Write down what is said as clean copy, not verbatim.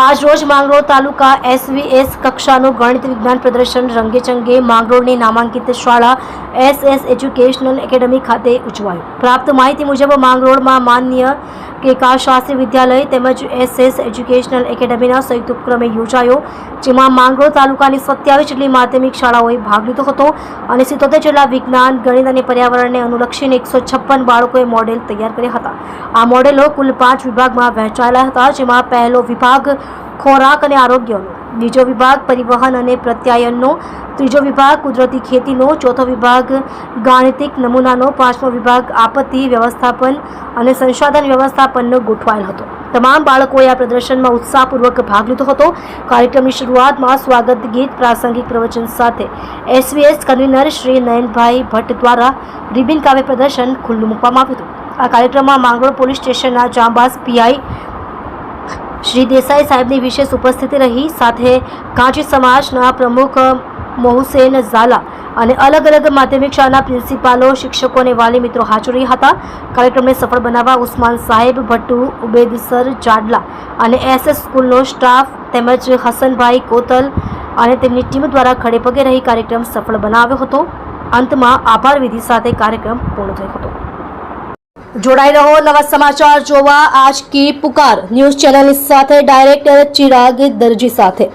આજ રોજ માંગરોળ તાલુકા SVS કક્ષાનું ગણિત વિજ્ઞાન પ્રદર્શન રંગેચંગે માંગરોળની નામાંકિત શાળા SS એજ્યુકેશનલ એકેડમી ખાતે ઉજવાયું. પ્રાપ્ત માહિતી મુજબ માંગરોળમાં માન્ય કેકા શાસ્ત્રી વિદ્યાલય તેમજ SS એજ્યુકેશનલ એકેડમીના સંયુક્ત ઉપક્રમે યોજાયો, જેમાં માંગરોળ તાલુકાની 27 જેટલી માધ્યમિક શાળાઓએ ભાગ લીધો હતો અને 77 જેટલા વિજ્ઞાન, ગણિત અને પર્યાવરણને અનુલક્ષીને 156 બાળકોએ મોડેલ તૈયાર કર્યા હતા. આ મોડેલો કુલ 5 વિભાગમાં વહેંચાયેલા હતા, જેમાં પહેલો વિભાગ ખોરાક અને આરોગ્યનો, બીજો વિભાગ પરિવહન અને પ્રત્યાયનનો, ત્રીજો વિભાગ કુદરતી ખેતીનો, ચોથો વિભાગ ગાણિતિક નમૂનાનો, પાંચમો વિભાગ આપત્તિ વ્યવસ્થાપન અને સંસાધન વ્યવસ્થાપનનો ગોઠવાયેલ હતો. તમામ બાળકોએ આ પ્રદર્શનમાં ઉત્સાહપૂર્વક ભાગ લીધો હતો. કાર્યક્રમની શરૂઆતમાં સ્વાગત ગીત, પ્રાસંગિક પ્રવચન સાથે SVS કન્વીનર શ્રી નયનભાઈ ભટ્ટ દ્વારા રિબિન કાવ્ય પ્રદર્શન ખુલ્લું મૂકવામાં આવ્યું હતું. આ કાર્યક્રમમાં માંગરોળ પોલીસ સ્ટેશનના જાંબાઝ PI શ્રી દેસાઈ સાહેબની વિશેષ ઉપસ્થિતિ રહી. સાથે કાંચી સમાજના પ્રમુખ મોહુસેન ઝાલા અને અલગ અલગ માધ્યમિક શાળાના પ્રિન્સિપાલો, શિક્ષકો અને વાલી મિત્રો હાજર રહ્યા હતા. કાર્યક્રમને સફળ બનાવવા ઉસ્માન સાહેબ ભટ્ટુ, ઉબેદસર જાડલા અને SS સ્કૂલનો સ્ટાફ તેમજ હસનભાઈ કોતલ અને તેમની ટીમ દ્વારા ખડે પગે રહી કાર્યક્રમ સફળ બનાવ્યો હતો. અંતમાં આભાર વિધિ સાથે કાર્યક્રમ પૂર્ણ થયો હતો. જોડાઈ રહો નવા સમાચાર જોવા આજ કી પુકાર ન્યૂઝ ચેનલની સાથે ડાયરેક્ટર ચિરાગ દરજી સાથે.